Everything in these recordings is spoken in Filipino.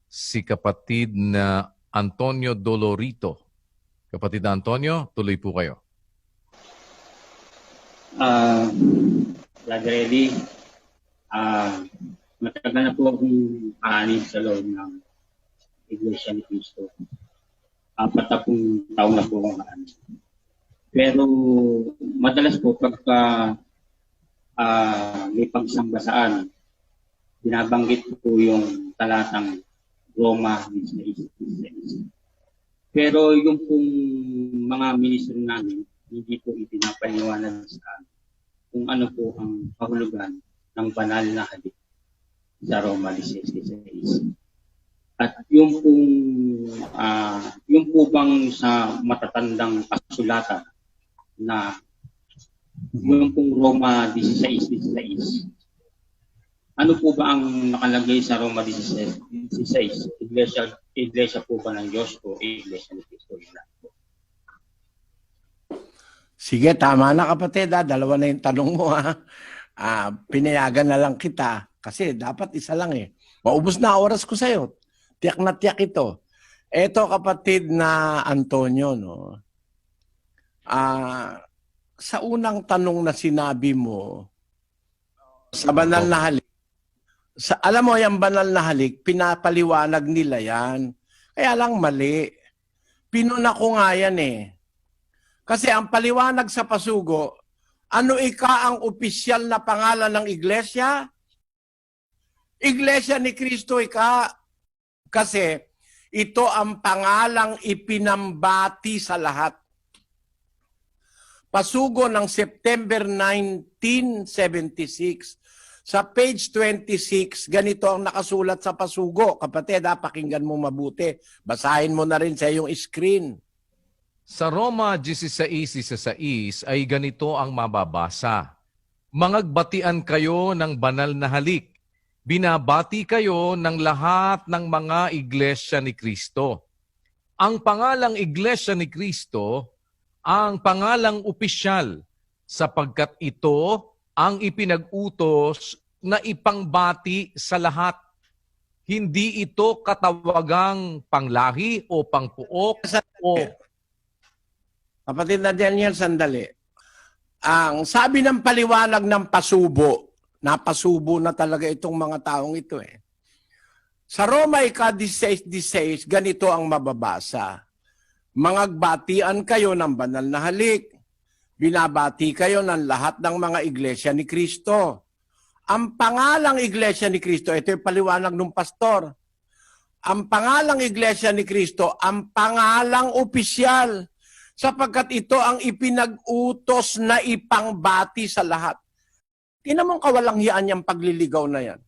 si kapatid na Antonio Dolorito. Kapatid na Antonio, tuloy po kayo. Flag ready. Matagal na po akong aanib sa loob ng Iglesia ni Cristo. 40 taon na po akong aanib. Pero madalas po pagka may pagsamgasaan, binabanggit po yung talatang Roma 16:16. Pero yung pong mga ministro namin, hindi po ipinapaliwanag sa amin kung ano po ang kahulugan ng banal na halik sa Roma 16:16. At yung po bang sa matatandang kasulatan na yung pong Roma 16:16, ano po ba ang nakalagay sa Roma 16:16? Iglesia po ba ng Diyos o Iglesia ni Cristo? Sige, tama na kapatid. Dalawa na yung tanong mo. Pinayagan na lang kita kasi dapat isa lang eh. Maubos na oras ko sa'yo. Tiyak na tiyak ito. Eto kapatid na Antonio, no? Sa unang tanong na sinabi mo, sa banal na halik, alam mo yung banal na halik, pinapaliwanag nila yan. Kaya lang mali. Pinuna ko nga yan eh. Kasi ang paliwanag sa pasugo, ano ang opisyal na pangalan ng iglesia? Iglesia ni Cristo kasi ito ang pangalang ipinambati sa lahat. Pasugo ng September 1976, sa page 26, ganito ang nakasulat sa pasugo. Kapatid, pakinggan mo mabuti. Basahin mo na rin sa iyong screen. Sa Roma 16:16 ay ganito ang mababasa. Mangagbatian kayo ng banal na halik. Binabati kayo ng lahat ng mga iglesia ni Cristo. Ang pangalang iglesia ni Cristo, ang pangalang opisyal, sapagkat ito ang ipinag-utos na ipangbati sa lahat. Hindi ito katawagang panglahi o pangpuok o... Kapatid na Daniel, sandali. Ang sabi ng paliwanag ng pasubo, napasubo na talaga itong mga taong ito eh. Sa Roma 16:16, ganito ang mababasa. Mangagbatian kayo ng banal na halik. Binabati kayo ng lahat ng mga iglesia ni Cristo. Ang pangalang iglesia ni Cristo, ito yung paliwanag ng pastor. Ang pangalang iglesia ni Cristo, ang pangalang opisyal, sapagkat ito ang ipinag-utos na ipangbati sa lahat. Tingnan mong kawalanghiyaan niyang pagliligaw na yan.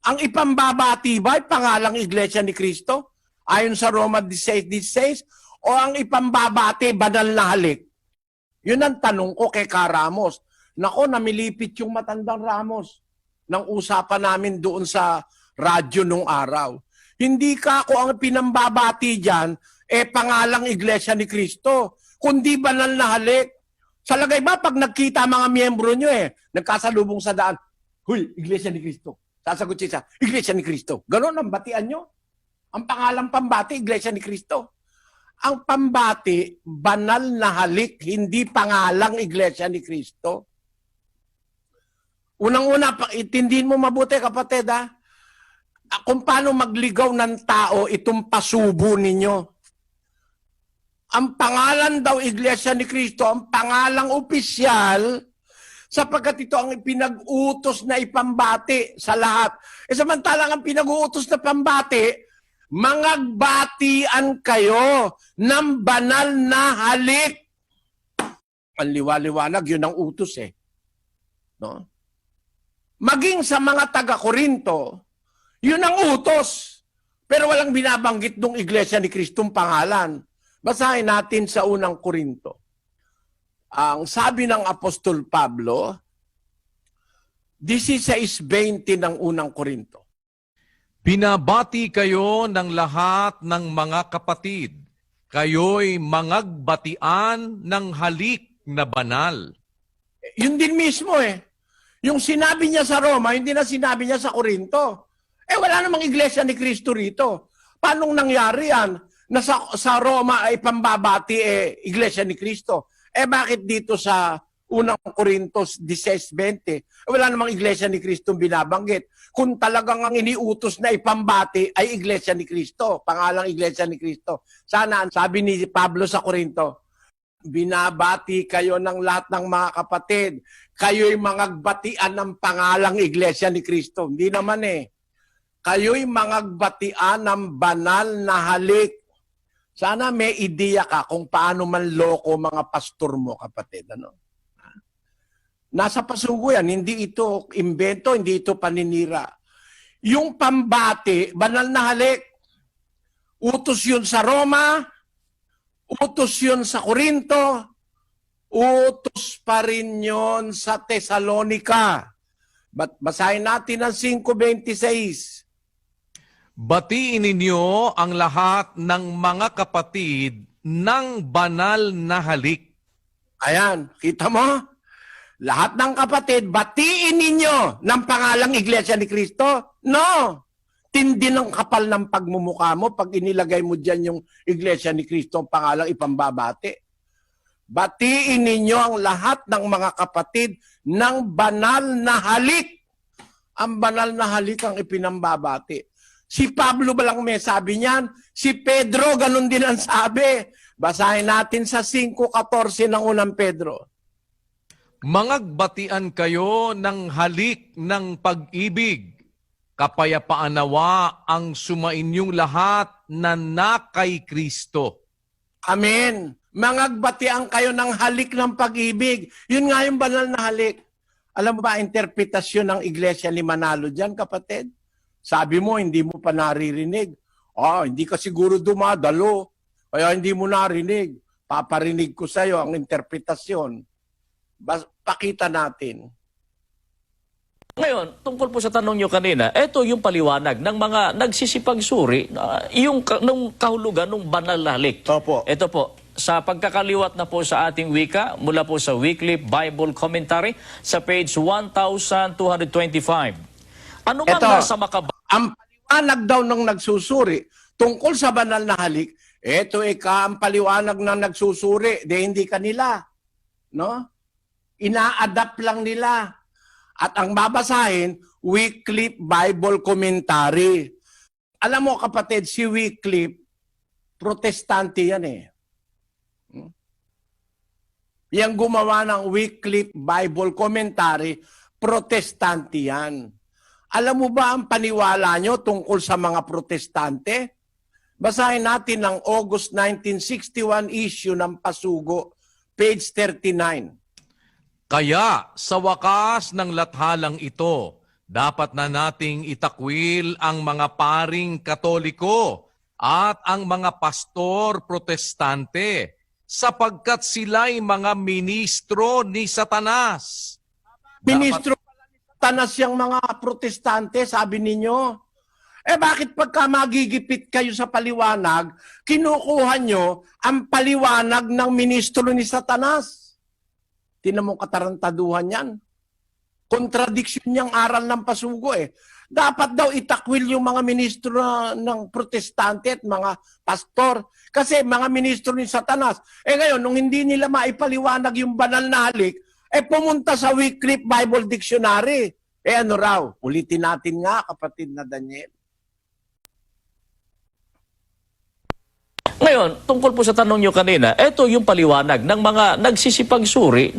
Ang ipambabati ba ay pangalang iglesia ni Cristo? Ayon sa Roma 16:16, o ang ipambabati banal na halik? Yun ang tanong ko kay Ka Ramos. Nako, namilipit yung matandang Ramos ng usapan namin doon sa radyo nung araw. Hindi ka ako ang pinambabati dyan, pangalang iglesia ni Cristo, kundi banal na halik. Sa lagay ba, pag nagkita mga miyembro nyo nagkasalubong sa daan, huy, iglesia ni Cristo. Sasagot siya, iglesia ni Cristo. Ganon ang batian nyo. Ang pangalang pambati, iglesia ni Cristo. Ang pambati, banal na halik, hindi pangalang iglesia ni Cristo. Unang-una, itindihin mo mabuti kapatid kung paano magligaw ng tao itong pasubo ninyo. Ang pangalan daw iglesia ni Cristo, ang pangalang opisyal, sapagkat ito ang pinag-utos na ipambati sa lahat. Samantalang ang pinag-uutos na pambati, mangagbatian kayo ng banal na halik. Ang liwaliwanag, yun ang utos No? Maging sa mga taga-Korinto, yun ang utos. Pero walang binabanggit ng iglesia ni Kristong pangalan. Basahin natin sa unang Korinto. Ang sabi ng Apostol Pablo, 16:20 ng unang Korinto. Pinabati kayo ng lahat ng mga kapatid. Kayo'y mangagbatian ng halik na banal. Yun din mismo Yung sinabi niya sa Roma, hindi na sinabi niya sa Korinto. Wala namang iglesia ni Kristo rito. Paano nangyari yan? Na sa Roma ay pambabati iglesia ni Kristo. Bakit dito sa unang Corintos 16:20, wala namang iglesia ni Kristo binabanggit. Kung talagang ang iniutos na ipambati ay iglesia ni Kristo, pangalang iglesia ni Kristo. Sana, sabi ni Pablo sa Corinto, binabati kayo ng lahat ng mga kapatid. Kayo'y mangagbatian ng pangalang iglesia ni Kristo. Hindi naman Kayo'y mangagbatian ng banal na halik. Sana may ideya ka kung paano manloko mga pastor mo, kapatid. Nasa pasugo yan, hindi ito imbento, hindi ito paninira. Yung pambati, banal na halik, utos yun sa Roma, utos yun sa Corinto, utos pa rin yun sa Thessalonica. Basahin natin ang 5:26. Batiin ninyo ang lahat ng mga kapatid ng banal na halik. Ayan, kita mo? Lahat ng kapatid, batiin ninyo ng pangalang Iglesia ni Kristo? No! Tindi ng kapal ng pagmumukha mo pag inilagay mo dyan yung Iglesia ni Kristo ang pangalang ipambabati. Batiin ninyo ang lahat ng mga kapatid ng banal na halik. Ang banal na halik ang ipinambabati. Si Pablo ba lang may sabi niyan? Si Pedro, ganun din ang sabi. Basahin natin sa 5:14 ng unang Pedro. Mangagbatian kayo ng halik ng pag-ibig. Kapayapaan nawa ang sumainyong lahat na kay Kristo. Amen. Mangagbatian kayo ng halik ng pag-ibig. Yun nga yung banal na halik. Alam mo ba, interpretasyon ng Iglesia ni Manalo dyan, kapatid? Sabi mo, hindi mo pa naririnig. Hindi ka siguro dumadalo. Kaya hindi mo narinig. Paparinig ko sa iyo ang interpretasyon. Pakita natin. Ngayon, tungkol po sa tanong nyo kanina, ito yung paliwanag ng mga nagsisipagsuri, nung kahulugan ng banal na halik. Opo. Ito po, sa pagkakaliwat na po sa ating wika, mula po sa Wycliffe Bible Commentary, sa page 1225. Ano man nasa ang paliwanag daw ng nagsusuri tungkol sa banal na halik, ito ang paliwanag ng nagsusuri, hindi kanila. No? Ina-adapt lang nila. At ang babasahin, Wycliffe Bible Commentary. Alam mo kapatid, si Wycliffe, protestante yan Yang gumawa ng Wycliffe Bible Commentary, protestante yan. Alam mo ba ang paniwala nyo tungkol sa mga protestante? Basahin natin ang August 1961 issue ng Pasugo, page 39. Kaya sa wakas ng lathalang ito, dapat na nating itakwil ang mga paring Katoliko at ang mga pastor protestante sapagkat sila'y mga ministro ni Satanas. Ministro Satanas yung mga protestante, sabi ninyo. Bakit pagka magigipit kayo sa paliwanag, kinukuha nyo ang paliwanag ng ministro ni Satanas? Tinan mo katarantaduhan yan. Kontradiksyon niyang aral ng Pasugo Dapat daw itakwil yung mga ministro ng protestante at mga pastor. Kasi mga ministro ni Satanas. Ngayon, nung hindi nila maipaliwanag yung banal na halik, pumunta sa Wycliffe Bible Dictionary. Ano raw? Ulitin natin nga, kapatid na Daniel. Ngayon, tungkol po sa tanong nyo kanina, ito yung paliwanag ng mga nagsisipagsuri,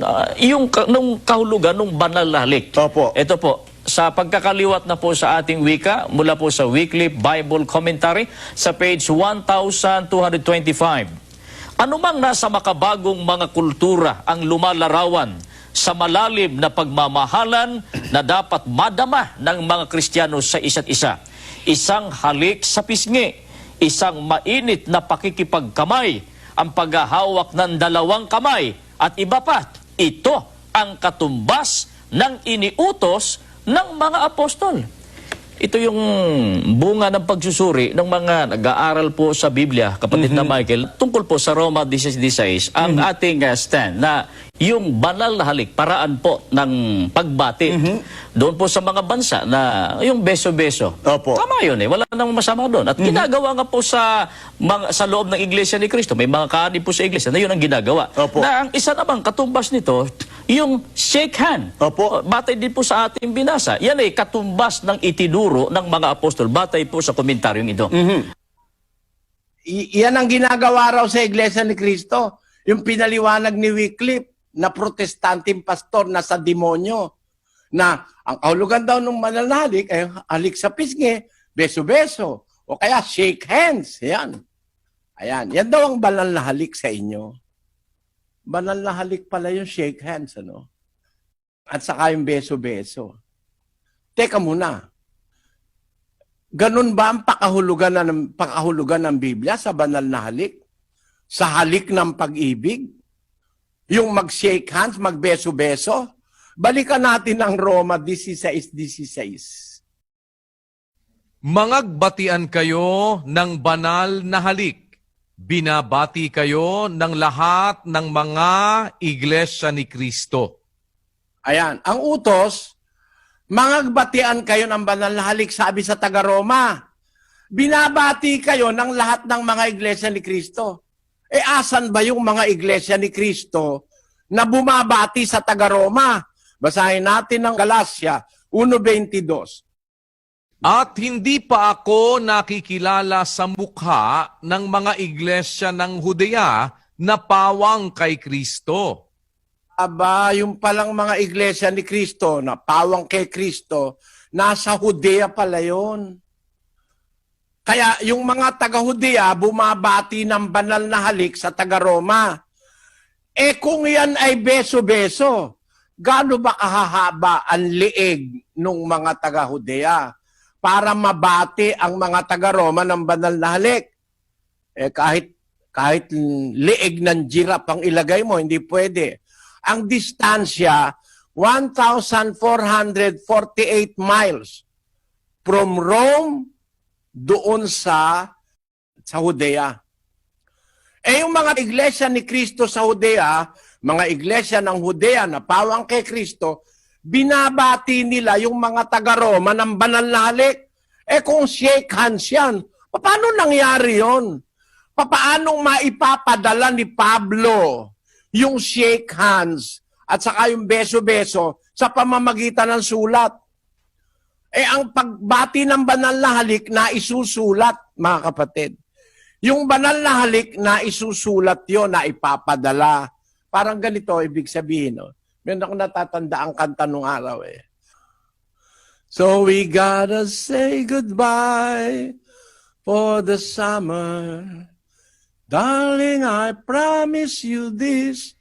nung kahulugan ng banal na halik. Opo. Ito po, sa pagkakaliwat na po sa ating wika, mula po sa Wycliffe Bible Commentary, sa page 1225. Anumang nasa makabagong mga kultura ang lumalarawan sa malalim na pagmamahalan na dapat madama ng mga Kristiyano sa isa't isa. Isang halik sa pisngi, isang mainit na pakikipagkamay, ang paghahawak ng dalawang kamay, at iba pa. Ito ang katumbas ng iniutos ng mga apostol. Ito yung bunga ng pagsusuri ng mga nag-aaral po sa Biblia, kapatid na Michael, tungkol po sa Roma 16:16, ang ating stand na yung banal na halik, paraan po ng pagbati. Doon po sa mga bansa na yung beso-beso. Opo. Tama yun eh. Wala namang masama doon. At ginagawa nga po sa loob ng Iglesia ni Cristo. May mga kaani po sa Iglesia na yun ang ginagawa. Opo. Na ang isa namang katumbas nito, yung shake hand. Opo. Batay din po sa ating binasa. Yan ay katumbas ng itinuro ng mga apostol. Batay po sa komentaryong ito. Yan ang ginagawa raw sa Iglesia ni Cristo. Yung pinaliwanag ni Wycliffe na protestanteng pastor na sa demonyo. Na ang kahulugan daw ng mananalik ay halik sa pisngi, beso-beso. O kaya shake hands. Yan. Ayan. Yan daw ang banal na halik sa inyo. Banal na halik pala yung shake hands, ano? At saka yung beso-beso. Teka muna. Ganun ba ang pakahulugan ng Biblia sa banal na halik? Sa halik ng pag-ibig? Yung mag-shake hands, magbeso-beso? Balikan natin ang Roma 16:16. Mangagbatian kayo ng banal na halik. Binabati kayo ng lahat ng mga iglesia ni Kristo. Ayan, ang utos, mangagbatian kayo ng banal na halik, sabi sa taga-Roma. Binabati kayo ng lahat ng mga iglesia ni Kristo. Asan ba yung mga iglesia ni Kristo na bumabati sa taga-Roma? Basahin natin ang Galatia 1:22. At hindi pa ako nakikilala sa mukha ng mga iglesia ng Judea na pawang kay Kristo. Aba, yung palang mga iglesia ni Kristo na pawang kay Kristo, nasa Judea pala yun. Kaya yung mga taga-Judea bumabati ng banal na halik sa taga-Roma. Kung yan ay beso-beso, gaano ba kahahaba ang liig ng mga taga-Judea para mabati ang mga taga-Roma ng banal na halik? Kahit liig ng giraffe ang ilagay mo, hindi pwede. Ang distansya, 1,448 miles from Rome doon sa Judea. Yung mga iglesia ni Kristo sa Judea, mga iglesia ng Judea na pawang kay Kristo, binabati nila yung mga taga-Roma ng banal na halik. Kung shake hands yan, paano nangyari yon? Paano maipapadala ni Pablo yung shake hands at saka yung beso-beso sa pamamagitan ng sulat? Ang pagbati ng banal na halik na isusulat, mga kapatid. Yung banal na halik na isusulat yon, na ipapadala. Parang ganito, ibig sabihin. No? Meron ako natatanda ang kanta nung araw eh. So we gotta say goodbye for the summer. Darling, I promise you this.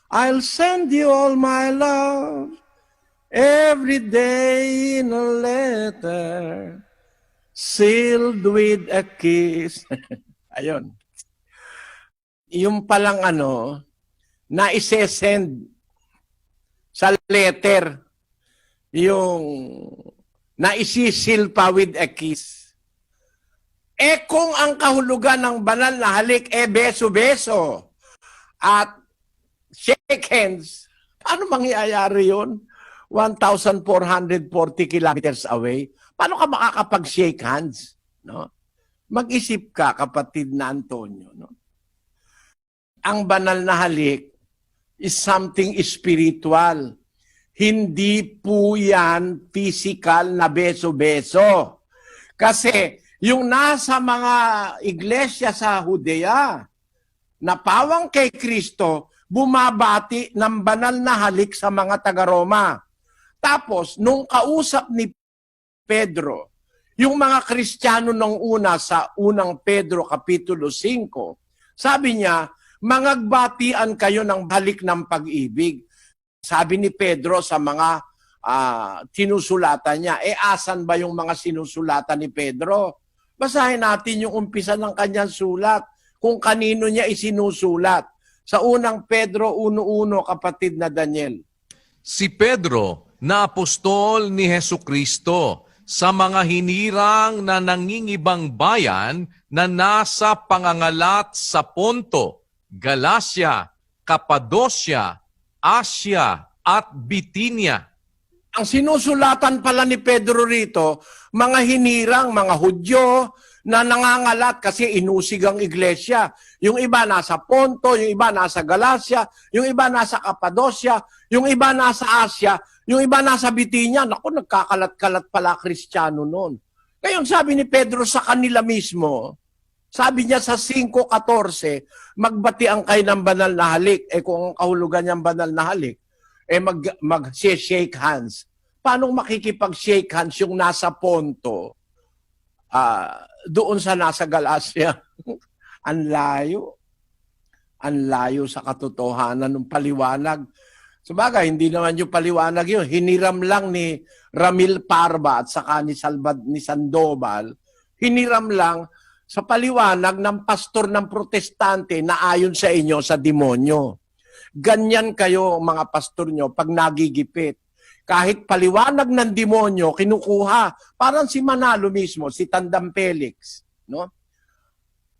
I'll send you all my love. Every day in a letter, sealed with a kiss. Ayun. Yung palang na isesend sa letter, yung na isisil pa with a kiss. Kung ang kahulugan ng banal na halik, beso-beso at shake hands, paano mangyayari yun? 1,440 kilometers away. Paano ka makakapag-shake hands? No? Mag-isip ka, kapatid na Antonio. No? Ang banal na halik is something spiritual. Hindi po yan physical na beso-beso. Kasi yung nasa mga iglesia sa Judea na pawang kay Kristo, bumabati ng banal na halik sa mga taga-Roma. Tapos, nung kausap ni Pedro, yung mga Kristiyano nung una sa unang Pedro Kapitulo 5, sabi niya, mangagbatian kayo ng halik ng pag-ibig. Sabi ni Pedro sa mga sinusulatan niya, asan ba yung mga sinusulatan ni Pedro? Basahin natin yung umpisa ng kanyang sulat, kung kanino niya isinusulat. Sa unang Pedro 1:1, kapatid na Daniel. Si Pedro, na apostol ni Hesukristo, sa mga hinirang na nangingibang bayan na nasa pangangalat sa Ponto, Galacia, Cappadocia, Asia at Bitinia. Ang sinusulatan pala ni Pedro rito, mga hinirang, mga Hudyo na nangangalat kasi inusig ang iglesia. Yung iba nasa Ponto, yung iba nasa Galacia, yung iba nasa Cappadocia, yung iba nasa Asia, yung iba nasa Bitinia. Naku, nagkakalat-kalat pala Kristiyano noon. Ngayon sabi ni Pedro sa kanila mismo, sabi niya sa 5:14, magbatian kayo ng banal na halik. Kung ang kahulugan niyang banal na halik, mag-shake hands. Paano makikipag-shake hands yung nasa Ponto? Doon sa nasa Galacia. Ang layo. Ang layo sa katotohanan ng paliwanag. Sabagay, hindi naman yung paliwanag yun. Hiniram lang ni Ramil Parva at saka ni Sandoval. Hiniram lang sa paliwanag ng pastor ng protestante na ayon sa inyo sa demonyo. Ganyan kayo mga pastor nyo pag nagigipit. Kahit paliwanag ng demonyo, kinukuha. Parang si Manalo mismo, si Tandang Felix. No?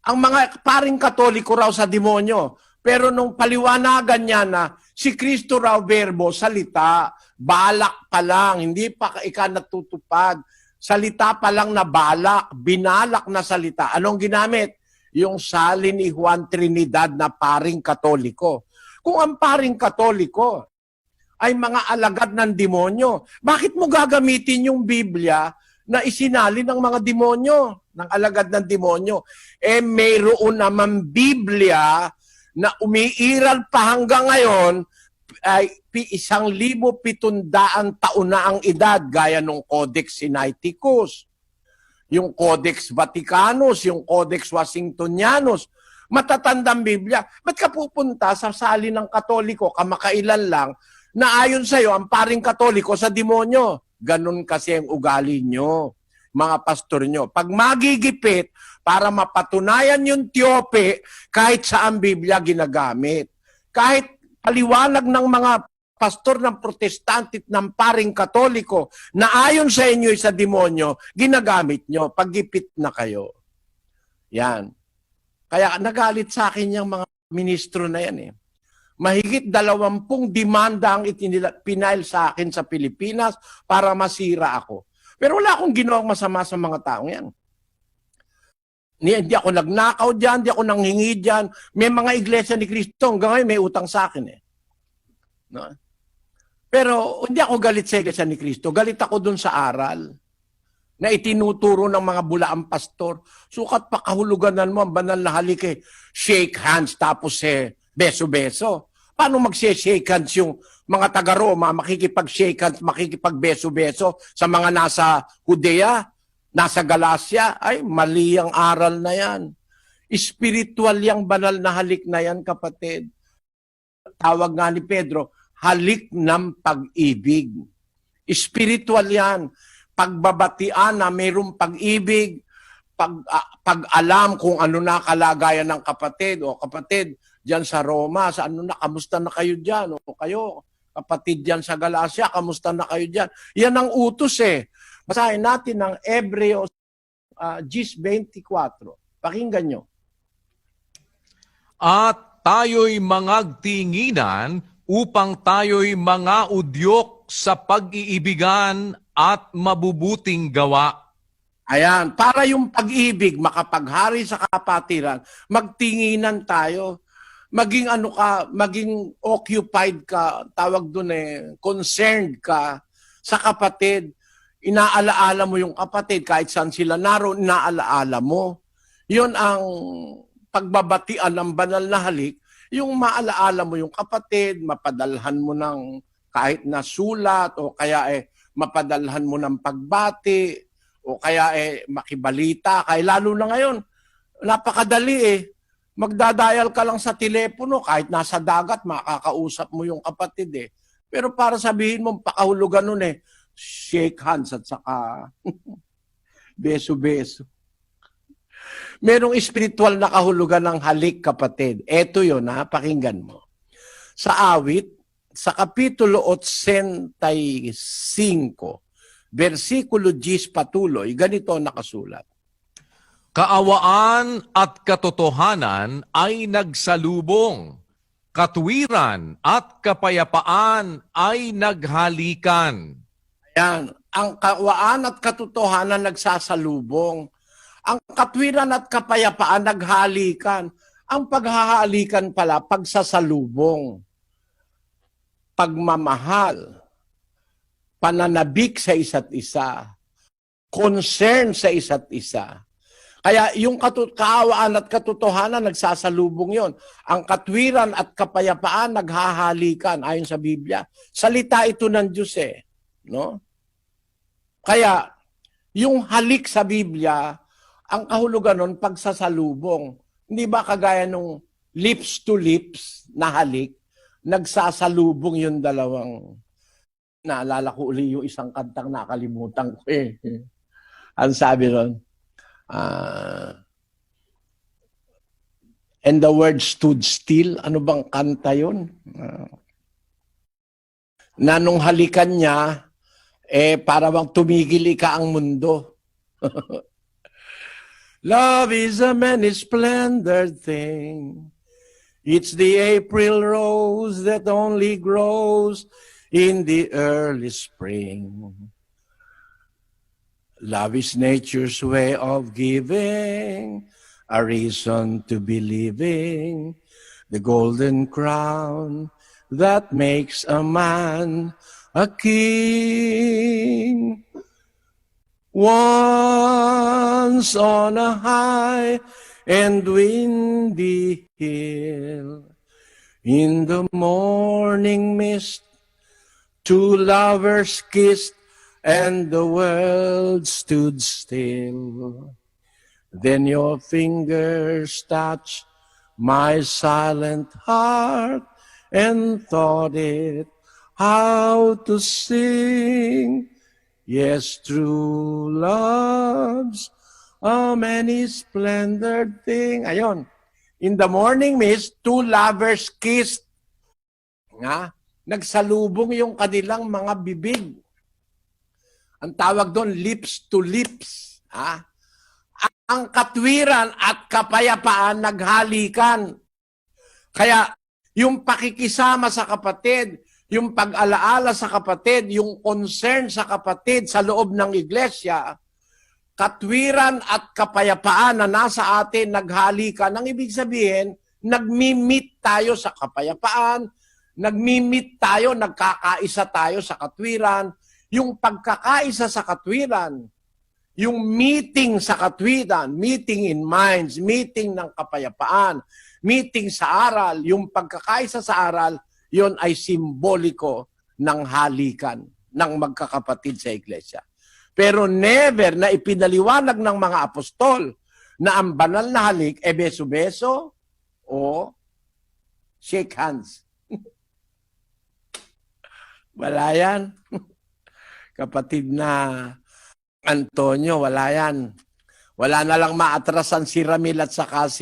Ang mga paring Katoliko raw sa demonyo. Pero nung paliwanagan niya na si Kristo raw verbo, salita, balak pa lang, hindi pa natutupad. Salita pa lang na balak, binalak na salita. Anong ginamit? Yung salin ni Juan Trinidad na paring Katoliko. Kung ang paring Katoliko ay mga alagad ng demonyo, bakit mo gagamitin yung Biblia na isinali ng mga demonyo, ng alagad ng demonyo? Mayroon naman Biblia na umiiral pa hanggang ngayon ay 1,700 taon na ang edad, gaya ng Codex Sinaiticus, yung Codex Vaticanus, yung Codex Washingtonianus, matatandang Biblia. Ba't ka pupunta sa sali ng Katoliko, kamakailan lang, na ayon sa'yo, ang paring Katoliko sa demonyo? Ganun kasi ang ugali nyo, mga pastor nyo. Pag magigipit, para mapatunayan yung tiyope, kahit saan Biblia ginagamit. Kahit paliwanag ng mga pastor ng protestante at ng paring Katoliko na ayon sa inyo sa demonyo, ginagamit nyo. Paggipit na kayo. Yan. Kaya nagalit sa akin yung mga ministro na yan eh. Mahigit 20 demanda ang pinail sa akin sa Pilipinas para masira ako. Pero wala akong ginawang masama sa mga taong yan. Hindi ako nagnakaw dyan, hindi ako nanghingi dyan. May mga iglesia ni Cristo, hanggang ngayon may utang sa akin eh. No? Pero hindi ako galit sa iglesia ni Cristo. Galit ako dun sa aral na itinuturo ng mga bulaang pastor. Sukat pa kahuluganan mo ang banal na halik eh. Shake hands tapos beso-beso. Paano mag-shake hands yung mga taga-Roma, makikipag-shake hands, makikipag-beso-beso sa mga nasa Judea, nasa Galacia? Ay, mali ang aral na yan. Spiritual yung banal na halik na yan, kapatid. Tawag nga ni Pedro, halik ng pag-ibig. Spiritual yan. Pagbabatian na mayroong pag-ibig, pag-alam kung ano na kalagayan ng kapatid. O kapatid, dyan sa Roma, sa ano na, kamusta na kayo dyan? O kayo, kapatid dyan sa Galacia, kamusta na kayo dyan? Yan ang utos eh. Basahin natin ng Hebreos 10:24. Pakinggan nyo. At tayo'y mangagtinginan upang tayo'y mga udyok sa pag-iibigan at mabubuting gawa. Ayan, para yung pag-ibig makapaghari sa kapatiran, magtinginan tayo. Maging ano ka, maging occupied ka, tawag doon concerned ka sa kapatid. Inaalaala mo yung kapatid, kahit saan sila naroon, inaalaala mo. Yun ang pagbabatian ng banal na halik, yung maalaala mo yung kapatid, mapadalhan mo ng kahit na sulat, o kaya mapadalhan mo ng pagbati, o kaya makibalita. Kaya lalo na ngayon, napakadali magdadial ka lang sa telepono, kahit nasa dagat, makakausap mo yung kapatid Pero para sabihin mo, pakahulugan nun shake hands at saka beso-beso. Merong espiritual na kahulugan ng halik, kapatid. Eto yun, pakinggan mo. Sa awit, sa Kapitulo 85, versikulo 10 patuloy, ganito nakasulat. Kaawaan at katotohanan ay nagsalubong. katwiran at kapayapaan ay naghalikan. Yan. Ang kawaan at katotohanan nagsasalubong. Ang katwiran at kapayapaan naghalikan. Ang paghahalikan pala, pagsasalubong. Pagmamahal. Pananabik sa isa't isa. Concern sa isa't isa. Kaya yung kaawaan at katotohanan nagsasalubong yon. Ang katwiran at kapayapaan naghahalikan ayon sa Biblia. Salita ito ng Diyos no? Kaya yung halik sa Biblia, ang kahulugan nun pagsasalubong. Hindi ba kagaya nung lips to lips na halik, nagsasalubong yung dalawang. Naalala ko uli yung isang kantang nakalimutan ko Ang sabi ron, and the word stood still. Ano bang kanta yun? Na nung halikan niya, para bang tumigil ika ang mundo. Love is a many splendid thing. It's the April rose that only grows in the early spring. Love is nature's way of giving, a reason to be living, the golden crown that makes a man a king. Once on a high and windy hill, in the morning mist, two lovers kissed, and the world stood still. Then your fingers touched my silent heart and taught it how to sing. Yes, true love's a many splendid thing. Ayon. In the morning mist, two lovers kissed. Nagsalubong yung kanilang mga bibig. Ang tawag doon, lips to lips. Ang katwiran at kapayapaan naghalikan. Kaya yung pakikisama sa kapatid, yung pag-alaala sa kapatid, yung concern sa kapatid sa loob ng iglesia, katwiran at kapayapaan na nasa atin naghalikan. Ang ibig sabihin, nagmi-meet tayo sa kapayapaan, nagmi-meet tayo, nagkakaisa tayo sa katwiran. Yung pagkakaisa sa katwiran, yung meeting sa katwiran, meeting in minds, meeting ng kapayapaan, meeting sa aral, yung pagkakaisa sa aral, yon ay simboliko ng halikan ng magkakapatid sa iglesia. Pero never na ipinaliwanag ng mga apostol na ang banal na halik e beso-beso o shake hands. Wala yan. Kapatid na Antonio, wala yan. Wala na lang maatrasan si Ramil at saka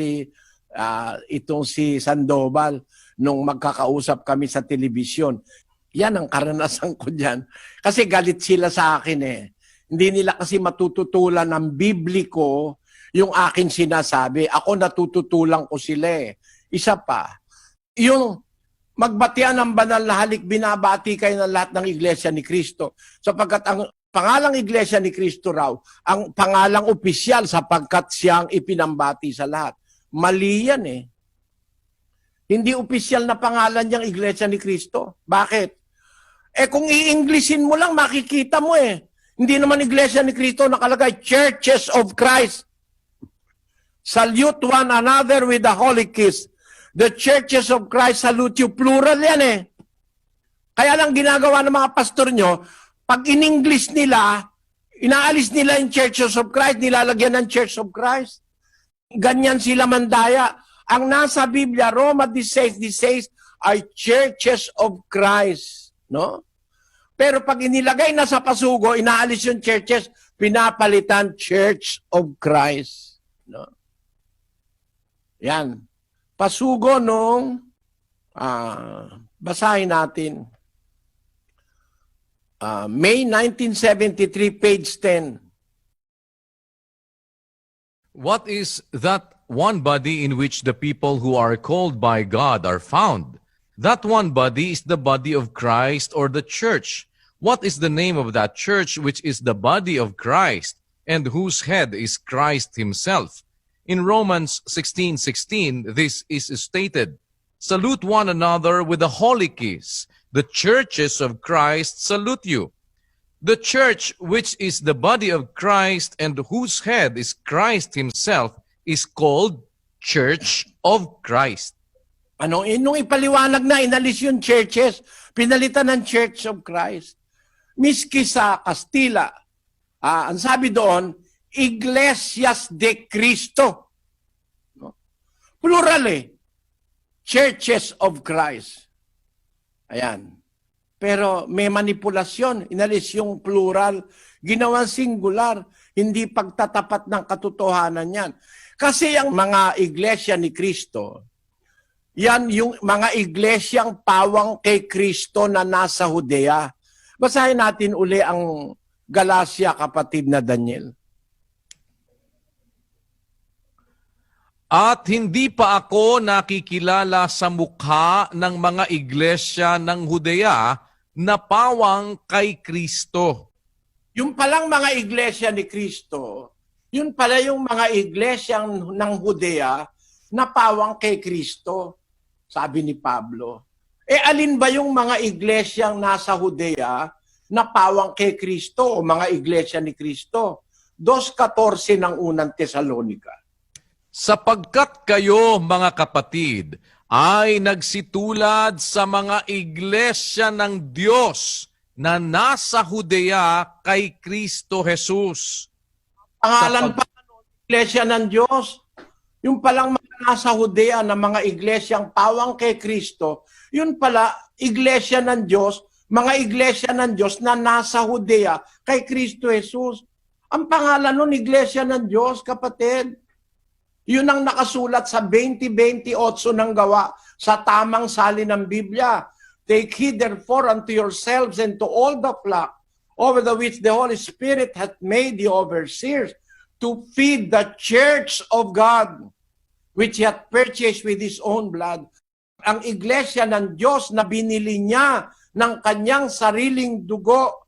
itong si Sandoval nung magkakausap kami sa telebisyon. Yan ang karanasan ko dyan. Kasi galit sila sa akin Hindi nila kasi matututulan ng bibliko yung akin sinasabi. Ako natututulan ko sila Isa pa, yung magbatian ng banal na halik, binabati kayo ng lahat ng Iglesia ni Cristo. Sapagkat ang pangalang Iglesia ni Cristo raw, ang pangalang opisyal sapagkat siyang ipinambati sa lahat. Mali yan Hindi opisyal na pangalan niyang Iglesia ni Cristo. Bakit? Kung i-Englishin mo lang, makikita mo Hindi naman Iglesia ni Cristo nakalagay, Churches of Christ. Salute one another with a holy kiss. The Churches of Christ salute you. Plural yan Kaya lang ginagawa ng mga pastor nyo, pag in-English nila, inaalis nila yung Churches of Christ, nilalagyan ng Church of Christ. Ganyan sila mandaya. Ang nasa Biblia, Roma 16:16, ay Churches of Christ. No? Pero pag inilagay na sa pasugo, inaalis yung churches, pinapalitan Church of Christ. No? Yan. Pasugo nung, basahin natin, May 1973, page 10. What is that one body in which the people who are called by God are found? That one body is the body of Christ or the church. What is the name of that church which is the body of Christ and whose head is Christ himself? In Romans 16:16, this is stated, "Salute one another with a holy kiss. The churches of Christ salute you." The church, which is the body of Christ and whose head is Christ himself, is called Church of Christ. Nung ipaliwanag na, inalis yung churches, pinalitan ng Church of Christ. Miski sa Kastila, ang sabi doon, Iglesias de Cristo. No? Plural Churches of Christ. Ayan. Pero may manipulasyon. Inalis yung plural. Ginawang singular. Hindi pagtatapat ng katotohanan yan. Kasi ang mga iglesia ni Kristo, yan yung mga iglesyang pawang kay Kristo na nasa Judea. Basahin natin uli ang Galacia, kapatid na Daniel. At hindi pa ako nakikilala sa mukha ng mga iglesia ng Judea na pawang kay Kristo. Yung palang mga iglesia ni Kristo, yun pala yung mga iglesia ng Judea na pawang kay Kristo, sabi ni Pablo. Alin ba yung mga iglesyang nasa Judea na pawang kay Kristo o mga iglesia ni Kristo? 2:14 ng unang Tesalonica. Sapagkat kayo, mga kapatid, ay nagsitulad sa mga iglesia ng Diyos na nasa Judea kay Kristo Jesus. Pangalan pa ng iglesia ng Diyos, yung palang mga nasa Judea na mga iglesyang pawang kay Kristo, yun pala iglesia ng Diyos, mga iglesia ng Diyos na nasa Judea kay Kristo Jesus. Ang pangalan nun, iglesia ng Diyos, kapatid. Yun ang nakasulat sa 20:28 ng Gawa, sa tamang salin ng Biblia. Take heed therefore unto yourselves and to all the flock over the which the Holy Spirit hath made you overseers, to feed the church of God, which he hath purchased with his own blood. Ang iglesia ng Diyos na binili niya ng kanyang sariling dugo.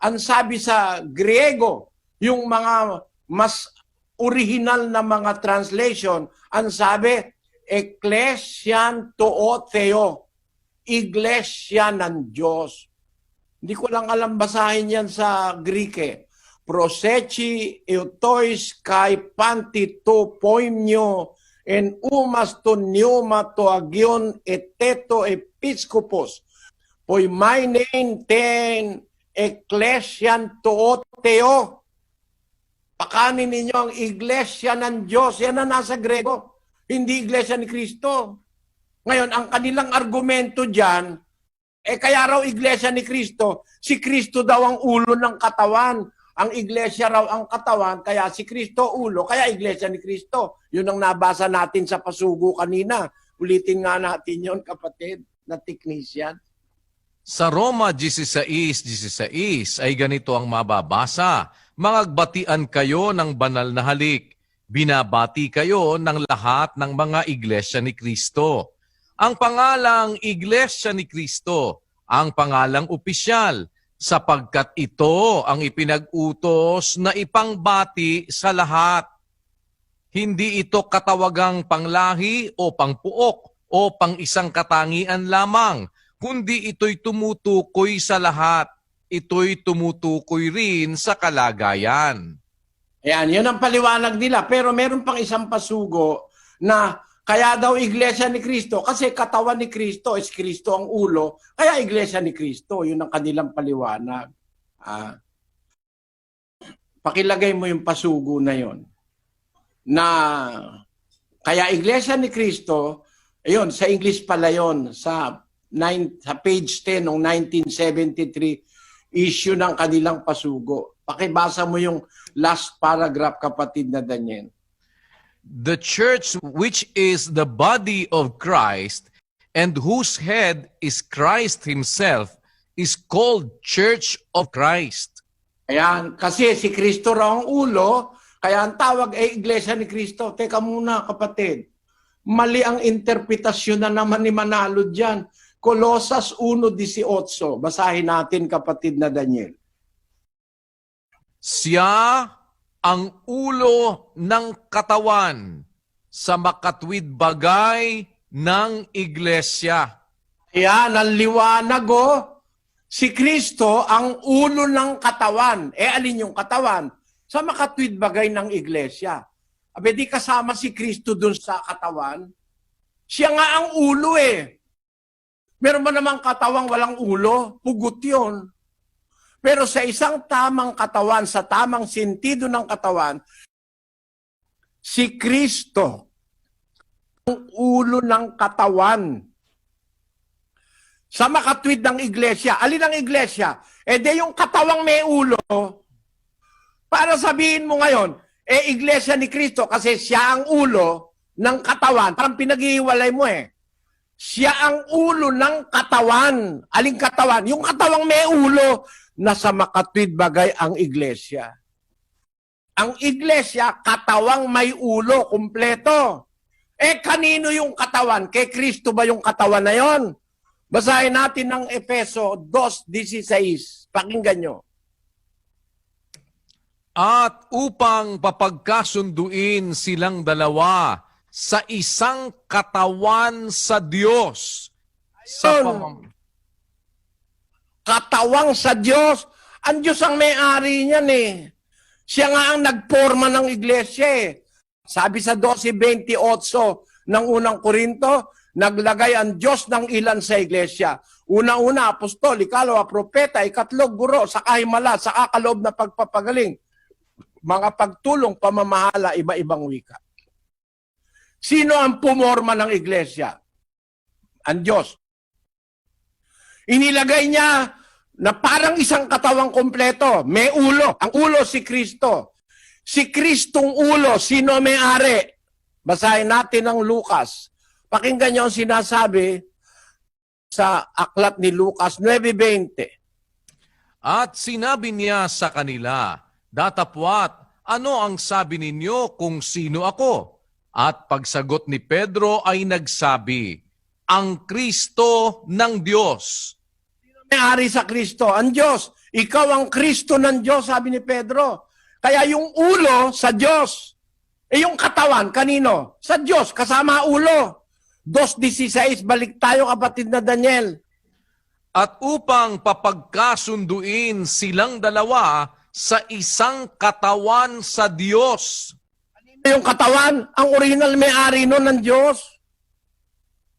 Ang sabi sa Griego, yung mga mas original na mga translation, ang sabi, Ecclesian to Theo, iglesia ng Diyos. Hindi ko lang alam basahin yan sa Greek. Prosechi eutois kai panti to poimnio en umas to pneuma to agion eteto episkopos. Poimainen ten ecclesian to Theo. Pakanin ninyo ang iglesia ng Diyos. Yan na nasa Grego. Hindi iglesia ni Kristo. Ngayon, ang kanilang argumento dyan, kaya raw iglesia ni Kristo, si Kristo daw ang ulo ng katawan. Ang iglesia raw ang katawan, kaya si Kristo ulo, kaya iglesia ni Kristo. Yun ang nabasa natin sa pasugo kanina. Ulitin nga natin yon, kapatid, na technician. Sa Roma 16:16 ay ganito ang mababasa, "Mangagbatian kayo ng banal na halik. Binabati kayo ng lahat ng mga iglesia ni Kristo." Ang pangalang iglesia ni Kristo, ang pangalang opisyal, sapagkat ito ang ipinag-utos na ipangbati sa lahat. Hindi ito katawagang panglahi o pangpuok o pang isang katangian lamang, kundi ito'y tumutukoy sa lahat. Ito'y tumutukoy rin sa kalagayan. Ayan, yun ang paliwanag nila. Pero meron pang isang pasugo na kaya daw iglesia ni Kristo, kasi katawan ni Kristo is Kristo ang ulo, kaya iglesia ni Kristo. Yun ang kanilang paliwanag. Pakilagay mo yung pasugo na yon. Na kaya iglesia ni Kristo, ayun, sa English pala yon, sa page 10 ng 1973, issue ng kanilang pasugo. Pakibasa mo yung last paragraph, kapatid na Daniel. The church which is the body of Christ and whose head is Christ himself is called Church of Christ. Ayan, kasi si Kristo raw ang ulo, kaya ang tawag ay Iglesia ni Kristo. Teka muna, kapatid. Mali ang interpretasyon na naman ni Manalo dyan. Colosas 1:18. Basahin natin, kapatid na Daniel. Siya ang ulo ng katawan sa makatwid bagay ng iglesia. Yan, ang liwanag Si Kristo ang ulo ng katawan. Alin yung katawan? Sa makatwid bagay ng iglesia. Abe, di kasama si Kristo dun sa katawan. Siya nga ang ulo Meron ba namang katawang walang ulo? Pugot yun. Pero sa isang tamang katawan, sa tamang sentido ng katawan, si Kristo ang ulo ng katawan. Sa makatwid ng iglesia. Alin ang iglesia? Di yung katawang may ulo. Para sabihin mo ngayon, iglesia ni Kristo kasi siya ang ulo ng katawan. Parang pinag-iwalay mo Siya ang ulo ng katawan. Aling katawan? Yung katawang may ulo, nasa makatwid bagay ang iglesia. Ang iglesia, katawang may ulo, kumpleto. Kanino yung katawan? Kay Kristo ba yung katawan na yon? Basahin natin ng Efeso 2:16. Pakinggan nyo. At upang papagkasunduin silang dalawa sa isang katawan sa Diyos. Katawang sa Diyos. Ang Diyos ang may-ari niyan Siya nga ang nagporma ng iglesia Sabi sa 12:28 ng unang Korinto, naglagay ang Diyos ng ilan sa iglesia. Una-una, apostol, ikalawa, propeta, ikatlo, guro, saka himala, saka kaloob na pagpapagaling. Mga pagtulong, pamamahala, iba-ibang wika. Sino ang pumorma ng iglesia? Ang Diyos. Inilagay niya na parang isang katawang kompleto. May ulo. Ang ulo si Kristo. Si Kristong ulo, sino may-ari? Basahin natin ang Lucas. Pakinggan niyo ang sinasabi sa aklat ni Lucas 9:20. At sinabi niya sa kanila, datapwat, ano ang sabi ninyo kung sino ako? At pagsagot ni Pedro ay nagsabi, ang Kristo ng Diyos. May-ari sa Kristo, ang Diyos. Ikaw ang Kristo ng Diyos, sabi ni Pedro. Kaya yung ulo sa Diyos. Yung katawan, kanino? Sa Diyos, kasama ulo. 2:16, balik tayo kapatid na Daniel. At upang papagkasunduin silang dalawa sa isang katawan sa Diyos. Yung katawan, ang original may-ari nun ng Diyos.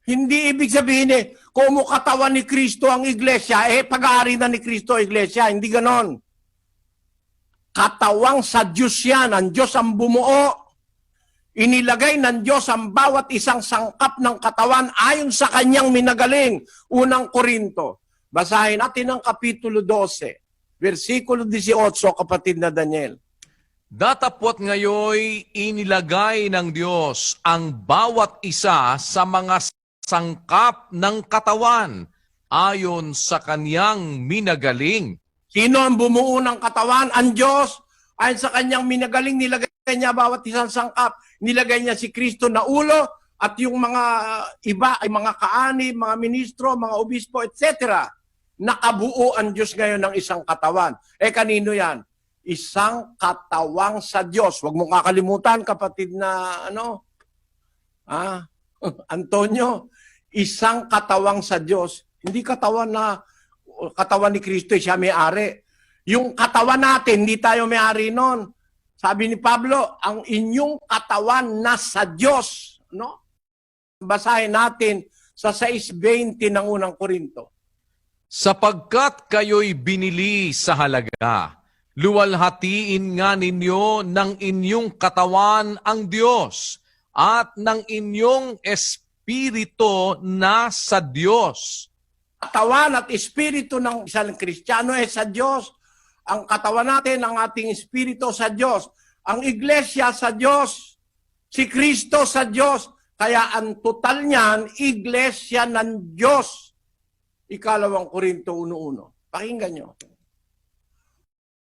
Hindi ibig sabihin kung katawan ni Kristo ang iglesia, pag-aari na ni Kristo ang iglesia. Hindi ganon. Katawang sa Diyos yan. Ang Diyos ang bumuo. Inilagay ng Diyos ang bawat isang sangkap ng katawan ayon sa kanyang minagaling. Unang Korinto. Basahin natin ang Kapitulo 12, versikulo 18, kapatid na Daniel. Datapwat ngayoy inilagay ng Diyos ang bawat isa sa mga sangkap ng katawan ayon sa kanyang minagaling. Sino ang bumuo ng katawan? Ang Diyos. Ayon sa kanyang minagaling, nilagay niya bawat isang sangkap. Nilagay niya si Kristo na ulo at yung mga iba ay mga kaani, mga ministro, mga obispo, etc. Nakabuo ang Diyos ngayon ng isang katawan. Kanino yan? Isang katawang sa Diyos. Huwag mong kakalimutan, kapatid na Antonio, isang katawang sa Diyos. Hindi katawan ni Kristo, siya may-ari. Yung katawan natin, hindi tayo may-ari nun. Sabi ni Pablo, ang inyong katawan nasa Diyos. Basahin natin sa 6:20 ng unang Korinto. Sapagkat kayo'y binili sa halaga, luwalhatiin nga ninyo ng inyong katawan ang Diyos at ng inyong espiritu na sa Diyos. Katawan at espiritu ng isang Kristiyano sa Diyos. Ang katawan natin, ang ating espiritu sa Diyos. Ang iglesia sa Diyos. Si Kristo sa Diyos. Kaya ang total niyan, iglesia ng Diyos. 2 Korinto 1:1. Pakinggan nyo.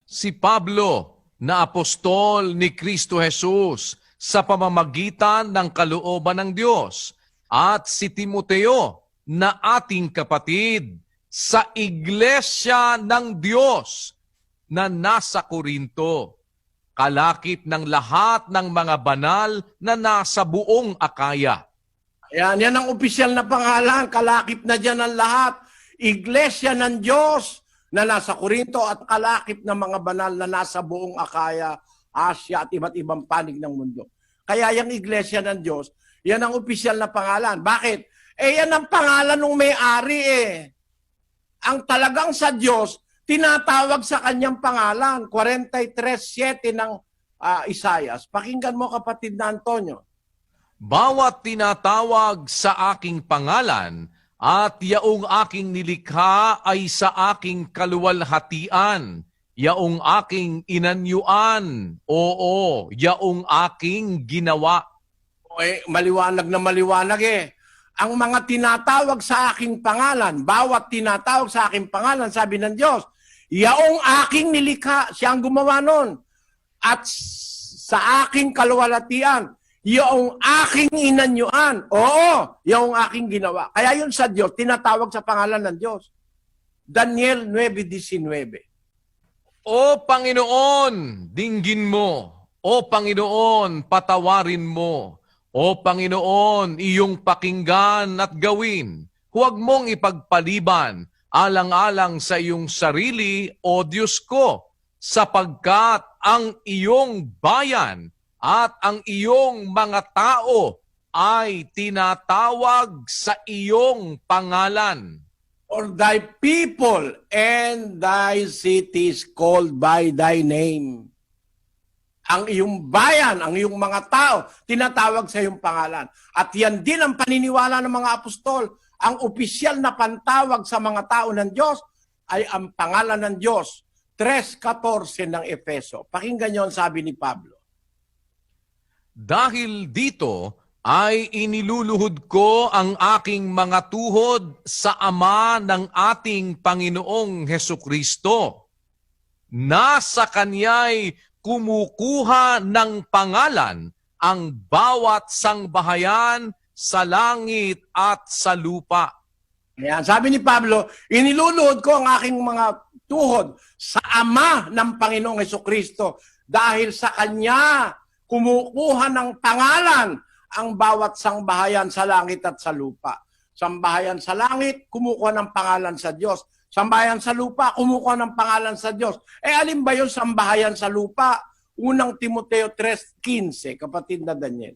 Si Pablo na apostol ni Kristo Jesus sa pamamagitan ng kalooban ng Diyos at si Timoteo na ating kapatid sa Iglesia ng Diyos na nasa Korinto, kalakip ng lahat ng mga banal na nasa buong Akaya. Yan ang opisyal na pangalan. Kalakip na dyan ang lahat. Iglesia ng Diyos na nasa Korinto at kalakip ng mga banal na nasa buong Akaya, Asia at iba't ibang panig ng mundo. Kaya yung Iglesia ng Diyos, yan ang opisyal na pangalan. Bakit? Yan ang pangalan ng may-ari Ang talagang sa Diyos, tinatawag sa kanyang pangalan. 43:7 ng Isaias. Pakinggan mo kapatid na Antonio. Bawat tinatawag sa aking pangalan at yaong aking nilikha ay sa aking kaluwalhatian, yaong aking inanyuan, oo, yaong aking ginawa. Maliwanag na maliwanag Ang mga tinatawag sa aking pangalan, bawat tinatawag sa aking pangalan, sabi ng Diyos, yaong aking nilikha, siyang gumawa nun. At sa aking kaluwalhatian, yaong aking inanyuan, oo, yaong aking ginawa. Kaya yun sa Diyos, tinatawag sa pangalan ng Diyos. Daniel 9:19. O Panginoon, dinggin mo. O Panginoon, patawarin mo. O Panginoon, iyong pakinggan at gawin. Huwag mong ipagpaliban, alang-alang sa iyong sarili, O Diyos ko, sapagkat ang iyong bayan at ang iyong mga tao ay tinatawag sa iyong pangalan. For thy people and thy cities called by thy name. Ang iyong bayan, ang iyong mga tao, tinatawag sa iyong pangalan. At yan din ang paniniwala ng mga apostol. Ang opisyal na pantawag sa mga tao ng Diyos ay ang pangalan ng Diyos. 3:14 ng Efeso. Pakinggan niyo ang sabi ni Pablo. Dahil dito ay iniluluhod ko ang aking mga tuhod sa Ama ng ating Panginoong Hesukristo. Nasa Kanya'y kumukuha ng pangalan ang bawat sangbahayan sa langit at sa lupa. Ayan, sabi ni Pablo, iniluluhod ko ang aking mga tuhod sa Ama ng Panginoong Hesukristo dahil sa Kanya kumukuha ng pangalan ang bawat sangbahayan sa langit at sa lupa. Sambahayan sa langit, kumukuha ng pangalan sa Diyos. Sambahayan sa lupa, kumukuha ng pangalan sa Diyos. Alin ba yung sambahayan sa lupa? Unang Timoteo 3:15, kapatid na Daniel.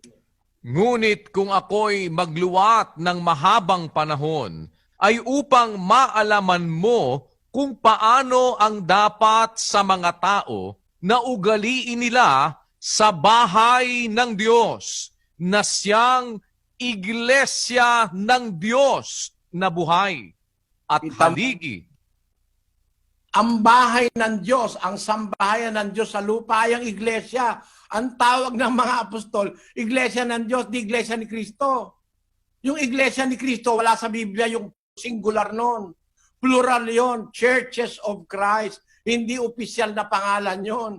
Ngunit kung ako'y magluwat ng mahabang panahon, ay upang maalaman mo kung paano ang dapat sa mga tao na ugaliin nila sa bahay ng Diyos, na siyang Iglesia ng Diyos na buhay at haligi. Ang bahay ng Diyos, ang sambahayan ng Diyos sa lupa ay ang iglesia. Ang tawag ng mga apostol, iglesia ng Diyos, di iglesia ni Kristo. Yung iglesia ni Kristo, wala sa Biblia yung singular nun. Plural yon, Churches of Christ. Hindi opisyal na pangalan yon.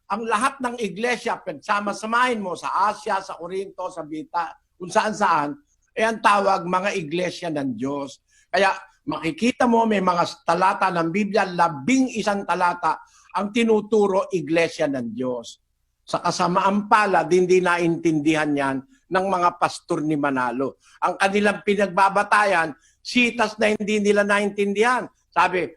Ang lahat ng iglesia, sama-samahin mo sa Asia, sa Corinto, sa Bita, kung saan-saan, ang tawag mga iglesia ng Diyos. Kaya makikita mo may mga talata ng Biblia, 11 talata ang tinuturo iglesia ng Diyos. Sa kasamaan pala, hindi naintindihan yan ng mga pastor ni Manalo. Ang kanilang pinagbabatayan, sitas na hindi nila naintindihan. Sabi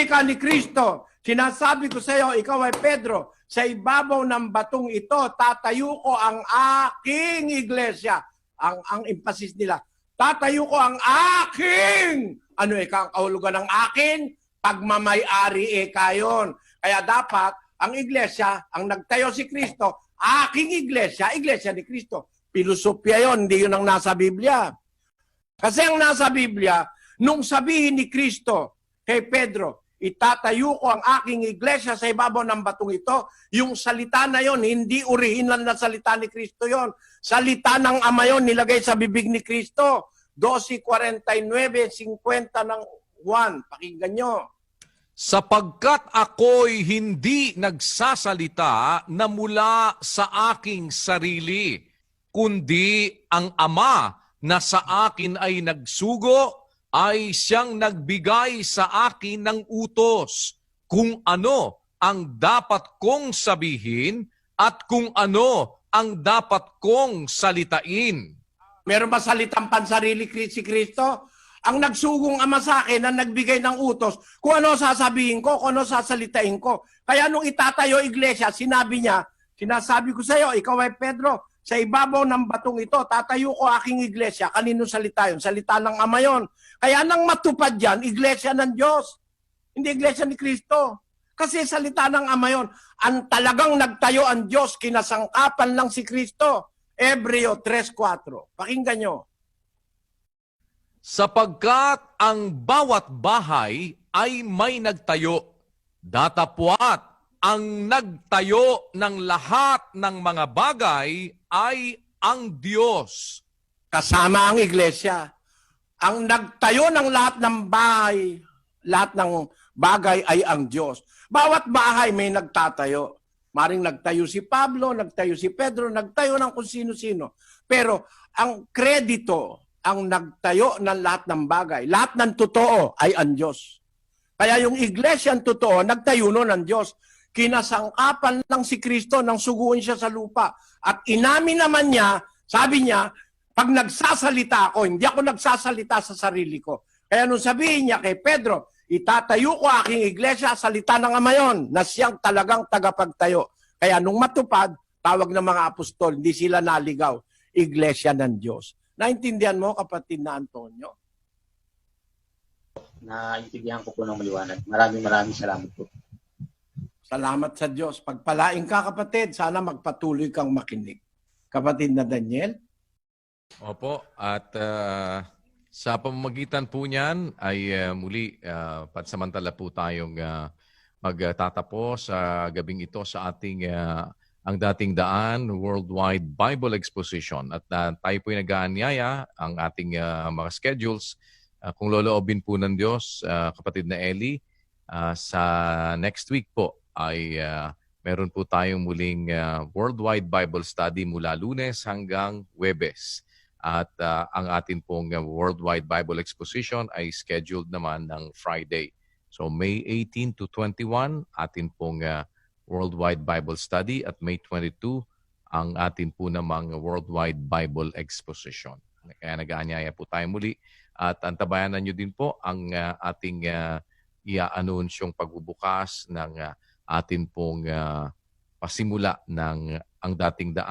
ka ni Kristo, sinasabi ko sa iyo, ikaw ay Pedro, sa ibabaw ng batong ito, tatayo ko ang aking iglesia. Ang emphasis nila, tatayo ko ang aking, ang kahulugan ng akin, pagmamay-ari kayon. Kaya dapat, ang iglesia, ang nagtayo si Kristo, aking iglesia, iglesia ni Kristo. Pilosopya yon, hindi yun ang nasa Biblia. Kasi ang nasa Biblia, nung sabihin ni Kristo kay Pedro, itatayo ko ang aking iglesia sa ibabaw ng batong ito, yung salita na yon, hindi original na salita ni Kristo yon. Salita ng Ama yon, nilagay sa bibig ni Kristo. 12:49-50 ng Juan. Pakinggan nyo. Sapagkat ako'y hindi nagsasalita na mula sa aking sarili, kundi ang Ama na sa akin ay nagsugo ay siyang nagbigay sa akin ng utos kung ano ang dapat kong sabihin at kung ano ang dapat kong salitain. Meron ba salitang pansarili si Kristo? Ang nagsugong ama sa akin ang nagbigay ng utos kung ano sasabihin ko, kung ano sasalitain ko. Kaya nung itatayo iglesia, sinabi niya, sinasabi ko sa iyo, ikaw ay Pedro, sa ibabaw ng batong ito, tatayo ko aking iglesia. Kanino salita yun? Salita ng ama yun. Kaya nang matupad yan, iglesia ng Diyos. Hindi iglesia ni Kristo. Kasi salita ng ama yun. Ang talagang nagtayo ang Diyos, kinasangkapan lang si Kristo. Hebreo 3:4. Pakinggan nyo. Sapagkat ang bawat bahay ay may nagtayo, datapwat ang nagtayo ng lahat ng mga bagay ay ang Diyos. Kasama ang iglesia. Ang nagtayo ng lahat ng bahay, lahat ng bagay ay ang Diyos. Bawat bahay may nagtatayo. Maring nagtayo si Pablo, nagtayo si Pedro, nagtayo ng kung sino-sino. Pero ang kredito, ang nagtayo ng lahat ng bagay, lahat ng totoo ay ang Diyos. Kaya yung iglesia ang totoo, nagtayo nun ng Diyos. Kinasangkapan lang si Kristo nang suguin siya sa lupa. At inamin naman niya, sabi niya, pag nagsasalita ako, hindi ako nagsasalita sa sarili ko. Kaya nung sabihin niya kay Pedro, itatayo ko aking iglesia, salita ng ama yun, na siyang talagang tagapagtayo. Kaya nung matupad, tawag ng mga apostol, hindi sila naligaw, iglesia ng Diyos. Naintindihan mo, kapatid na Antonio? Naintindihan ko po ng maliwanag. Maraming salamat po. Salamat sa Diyos. Pagpalain ka, kapatid, sana magpatuloy kang makinig. Kapatid na Daniel? Opo, at sa pamamagitan po niyan ay muli pansamantala po tayong magtatapos sa gabing ito sa ating ang dating daan Worldwide Bible Exposition. At tayo po ay nag-aanyaya ang ating mga schedules. Kung loloobin po ng Diyos, kapatid na Eli, sa next week po ay meron po tayong muling Worldwide Bible Study mula Lunes hanggang Huwebes. At ang atin pong Worldwide Bible Exposition ay scheduled naman ng Friday. So May 18 to 21, atin pong Worldwide Bible Study at May 22, ang atin po namang Worldwide Bible Exposition. Kaya nag-aanyaya po tayo muli at antabayanan nyo din po ang ating i-anunsyong pagbubukas ng atin pong pasimula ng ang dating daan